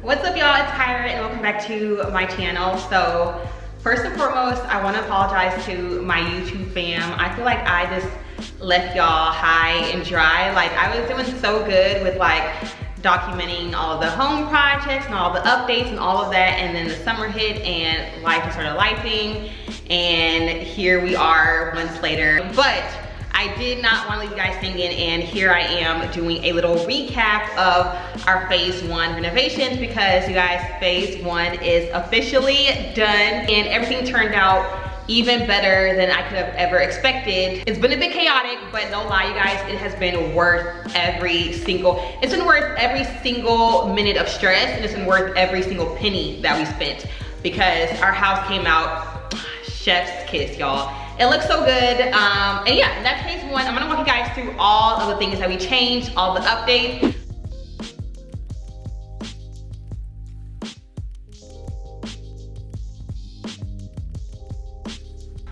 What's up, y'all? It's Kyra and welcome back to my channel. So first and foremost, I want to apologize to my YouTube fam. I feel like I just left y'all high and dry. Like, I was doing so good with like documenting all of the home projects and all the updates and all of that, and then the summer hit and life just started lifing, and here we are months later. But I did not want to leave you guys hanging, and here I am doing a little recap of our phase 1 renovations, because you guys, phase 1 is officially done and everything turned out even better than I could have ever expected. It's been a bit chaotic, but no lie, you guys, it has been worth every single minute of stress, and it's been worth every single penny that we spent, because our house came out chef's kiss, y'all. It looks so good. And yeah, that's phase 1. I'm gonna walk you guys through all of the things that we changed, all the updates.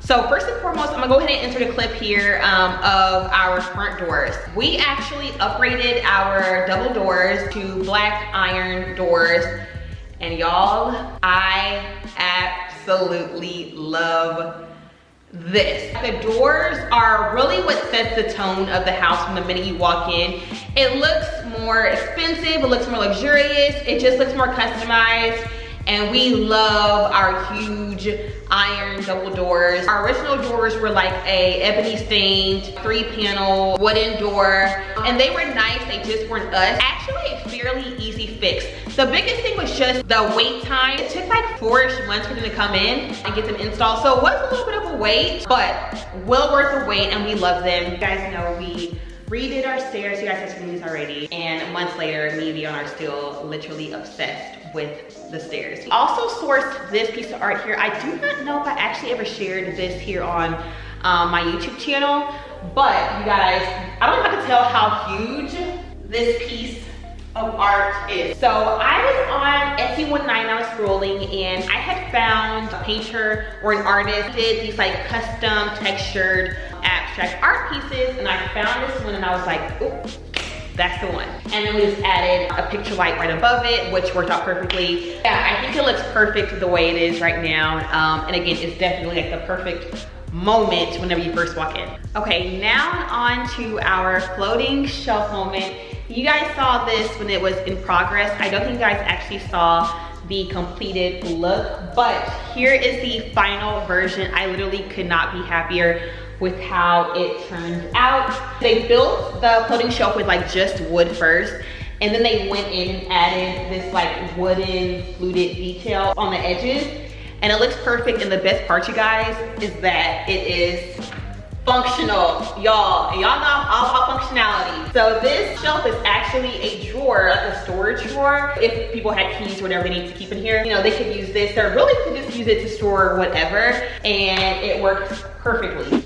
So first and foremost, I'm gonna go ahead and insert a clip here of our front doors. We actually upgraded our double doors to black iron doors. And y'all, I absolutely love this. The doors are really what sets the tone of the house from the minute you walk in. It looks more expensive, it looks more luxurious, it just looks more customized. And we love our huge iron double doors. Our original doors were like a ebony stained 3-panel wooden door, and they were nice, they just weren't us. Actually a fairly easy fix. The biggest thing was just the wait time. It took like 4-ish months for them to come in and get them installed. So it was a little bit of a wait, but well worth the wait, and we love them. You guys know we redid our stairs. You guys have seen these already. And months later, me and Dion are still literally obsessed with the stairs. We also sourced this piece of art here. I do not know if I actually ever shared this here on my YouTube channel, but you guys, I don't know if I can tell how huge this piece of art is. So I was on Etsy one night and I was scrolling, and I had found a painter or an artist did these like custom textured abstract art pieces, and I found this one and I was like, ooh, that's the one. And then we just added a picture light right above it, which worked out perfectly. Yeah, I think it looks perfect the way it is right now. And again, it's definitely like the perfect moment whenever you first walk in. Okay, now on to our floating shelf moment. You guys saw this when it was in progress. I don't think you guys actually saw the completed look, but here is the final version. I literally could not be happier with how it turned out. They built the floating shelf with like just wood first, and then they went in and added this like wooden fluted detail on the edges, and it looks perfect. And the best part, you guys, is that it is functional, y'all. And y'all know I'm all about functionality. So this shelf is actually a drawer, like a storage drawer. If people had keys or whatever they need to keep in here, you know, they could use this, or really could just use it to store whatever, and it works perfectly.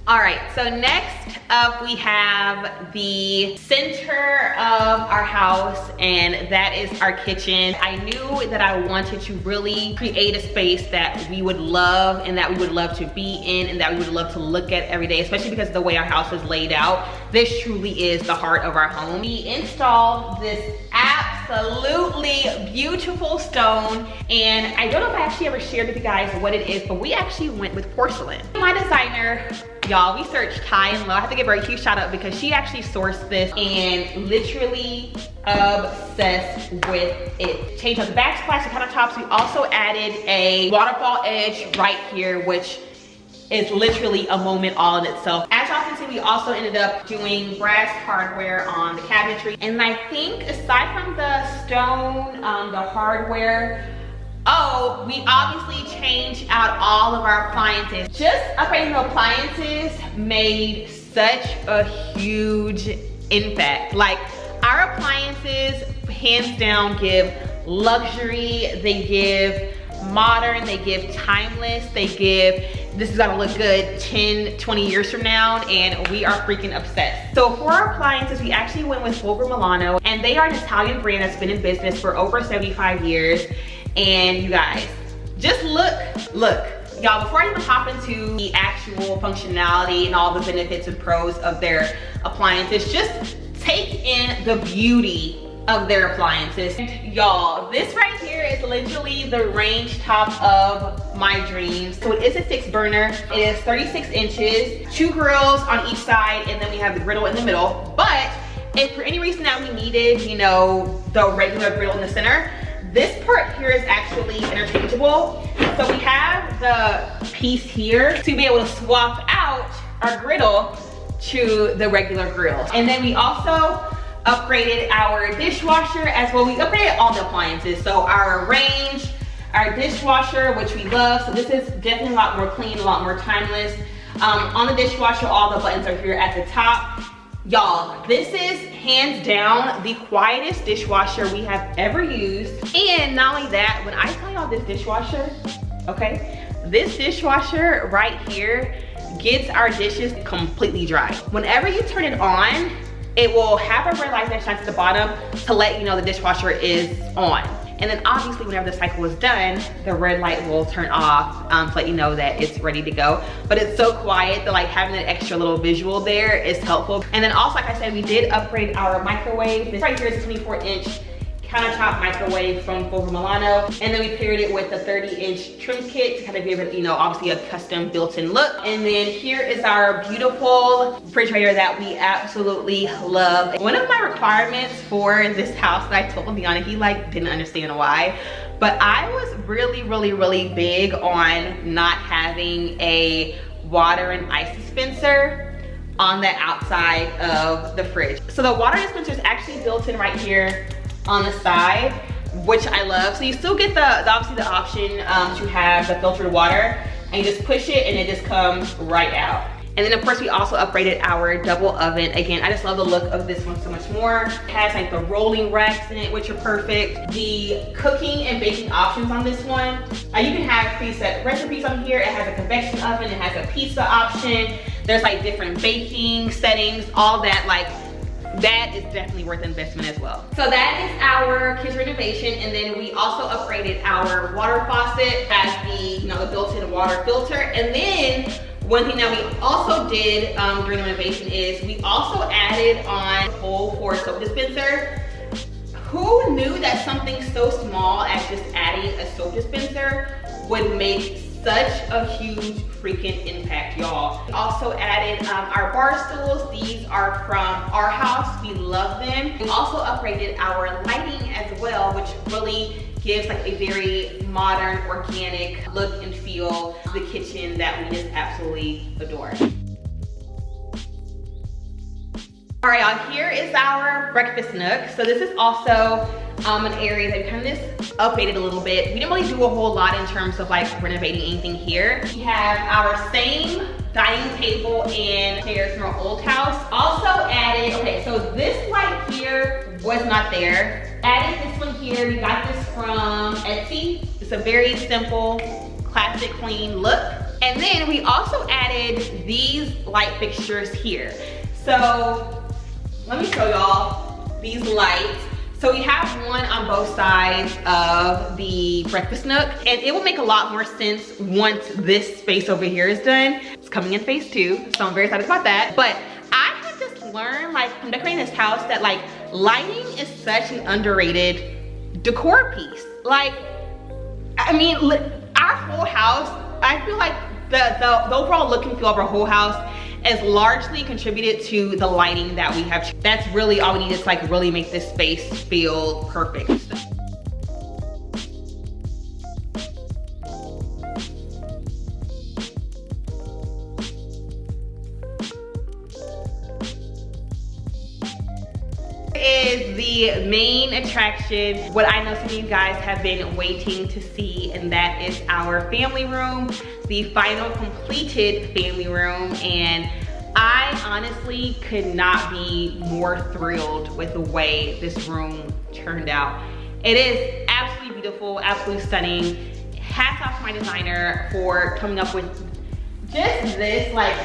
All right, so next up we have the center of our house, and that is our kitchen. I knew that I wanted to really create a space that we would love, and that we would love to be in, and that we would love to look at every day, especially because of the way our house is laid out. This truly is the heart of our home. We installed this absolutely beautiful stone, and I don't know if I actually ever shared with you guys what it is, but we actually went with porcelain. My designer, y'all, we searched high and low. I have to give her a huge shout out because she actually sourced this and literally obsessed with it. Changed up the backsplash, the countertops. We also added a waterfall edge right here, which is literally a moment all in itself. As y'all can see, we also ended up doing brass hardware on the cabinetry. And I think aside from the stone, the hardware, oh, we obviously changed out all of our appliances. Just upgrading the appliances made such a huge impact. Like, our appliances, hands down, give luxury, they give modern, they give timeless, they give, this is gonna look good 10, 20 years from now, and we are freaking obsessed. So for our appliances, we actually went with Fulgor Milano, and they are an Italian brand that's been in business for over 75 years. And you guys, just look, Y'all, before I even hop into the actual functionality and all the benefits and pros of their appliances, just take in the beauty of their appliances. Y'all, this right here is literally the Rangetop of my dreams. So it is a 6-burner. It is 36 inches, 2 grills on each side, and then we have the griddle in the middle. But if for any reason that we needed, you know, the regular griddle in the center, this part here is actually interchangeable. So we have the piece here to be able to swap out our griddle to the regular grill. And then we also upgraded our dishwasher as well. We upgraded all the appliances. So our range, our dishwasher, which we love. So this is definitely a lot more clean, a lot more timeless. On the dishwasher, all the buttons are here at the top. Y'all, this is hands down the quietest dishwasher we have ever used. And not only that, when I tell y'all this dishwasher, okay, this dishwasher right here gets our dishes completely dry. Whenever you turn it on, it will have a red light that shines at the bottom to let you know the dishwasher is on. And then obviously whenever the cycle is done, the red light will turn off to let you know that it's ready to go. But it's so quiet that like having that extra little visual there is helpful. And then also, like I said, we did upgrade our microwave. This right here is a 24-inch countertop microwave from Fulgor Milano. And then we paired it with a 30-inch trim kit to kind of give it, you know, obviously a custom built-in look. And then here is our beautiful refrigerator that we absolutely love. One of my requirements for this house that I told Deanna, he like didn't understand why, but I was really big on not having a water and ice dispenser on the outside of the fridge. So the water dispenser is actually built in right here on the side, which I love. So you still get obviously the option to have the filtered water, and you just push it and it just comes right out. And then of course we also upgraded our double oven. Again, I just love the look of this one so much more. It has like the rolling racks in it, which are perfect. The cooking and baking options on this one, you can have preset recipes on here. It has a convection oven, it has a pizza option. There's like different baking settings, all that. Like, that is definitely worth investment as well. So that is our kitchen renovation. And then we also upgraded our water faucet. It has the, you know, the built-in water filter. And then one thing that we also did during the renovation is we also added on a hole for a soap dispenser. Who knew that something so small as just adding a soap dispenser would make such a huge freaking impact, y'all. We also added our bar stools. These are from our house. We love them. We also upgraded our lighting as well, which really gives like a very modern, organic look and feel to the kitchen that we just absolutely adore. All right, y'all, here is our breakfast nook. So this is also an area that we kind of just updated a little bit. We didn't really do a whole lot in terms of like renovating anything here. We have our same dining table and chairs from our old house. Also added, okay, so this light here was not there. Added this one here. We got this from Etsy. It's a very simple, classic, clean look. And then we also added these light fixtures here. So let me show y'all these lights. So we have one on both sides of the breakfast nook, and it will make a lot more sense once this space over here is done. It's coming in phase 2, so I'm very excited about that. But I have just learned, like, from decorating this house, that like lighting is such an underrated decor piece. Like, I mean, our whole house, I feel like the overall look and feel of our whole house is largely contributed to the lighting that we have. That's really all we need to like really make this space feel perfect. Is the main attraction, what I know some of you guys have been waiting to see, and that is our family room, the final completed family room. And I honestly could not be more thrilled with the way this room turned out. It is absolutely beautiful, absolutely stunning. Hats off to my designer for coming up with just this, like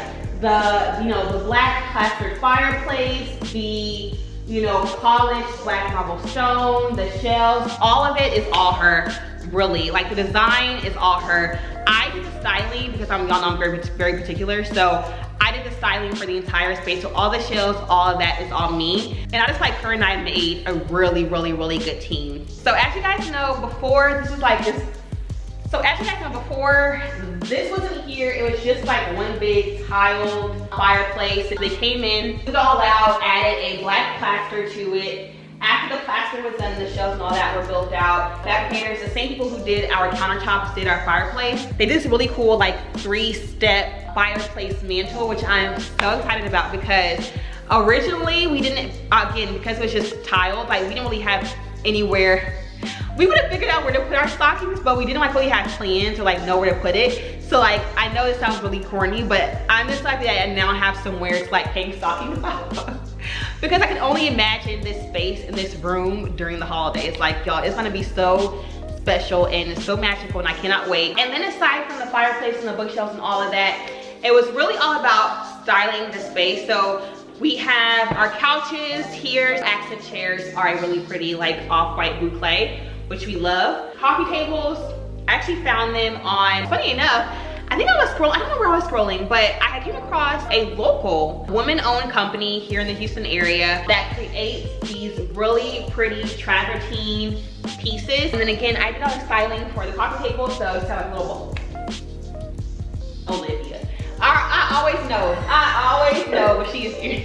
the, you know, the black plastered fireplace, the, you know, polished black marble stone, the shelves, all of it is all her, really. Like the design is all her. I just styling because y'all know I'm very particular. So I did the styling for the entire space. So all the shelves, all of that is all me. And I just like her and I made a really good team. So as you guys know, before this was like this. So as you guys know, before this wasn't here, it was just like one big tiled fireplace. They came in, took it all out, added a black plaster to it. After the plaster was done, the shelves and all that were built out. Fabricators, the same people who did our countertops did our fireplace. They did this really cool like 3-step fireplace mantle, which I'm so excited about because originally we didn't, again, because it was just tiled, like we didn't really have anywhere. We would have figured out where to put our stockings, but we didn't like really have plans or like know where to put it. So like, I know it sounds really corny, but I'm just happy that I now have somewhere to like hang stockings off. Because I can only imagine this space in this room during the holidays. Like y'all, it's gonna be so special and so magical and I cannot wait. And then aside from the fireplace and the bookshelves and all of that, it was really all about styling the space. So we have our couches here. Accent chairs are a really pretty like off-white boucle, which we love. Coffee tables, I actually found them on, funny enough, I think I was scrolling, I don't know where I was scrolling, but I came across a local woman-owned company here in the Houston area that creates these really pretty travertine pieces. And then again, I did all the styling for the coffee table, so it's kind of like a little bowl. Olivia. I always know when she's here.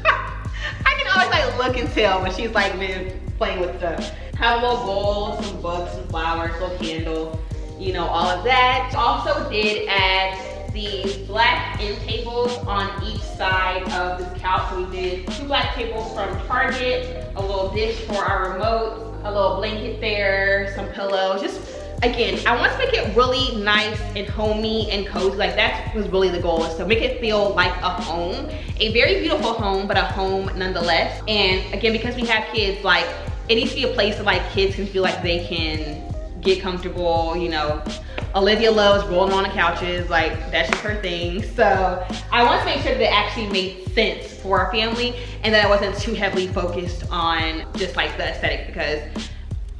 I can always like look and tell when she's like been playing with stuff. Have a little bowl, some books, some flowers, little candle, you know, all of that. Also did add the black end tables on each side of this couch. So we did 2 black tables from Target, a little dish for our remote, a little blanket there, some pillows. Just, again, I want to make it really nice and homey and cozy. Like that was really the goal, is to make it feel like a home. A very beautiful home, but a home nonetheless. And again, because we have kids, like it needs to be a place that like kids can feel like they can get comfortable, you know. Olivia loves rolling on the couches, like that's just her thing. So I want to make sure that it actually made sense for our family and that I wasn't too heavily focused on just like the aesthetic, because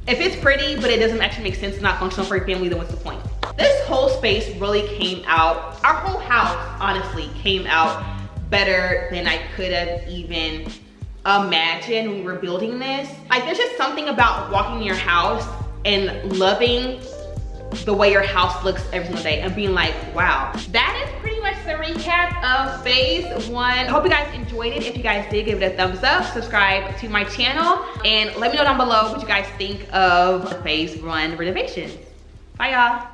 if it's pretty but it doesn't actually make sense, it's not functional for your family, then what's the point? This whole space really came out, our whole house honestly came out better than I could have even imagined when we were building this. Like there's just something about walking in your house and loving the way your house looks every single day and being like, wow. That is pretty much the recap of phase 1. I hope you guys enjoyed it. If you guys did, give it a thumbs up, subscribe to my channel, and let me know down below what you guys think of phase 1 renovations. Bye y'all.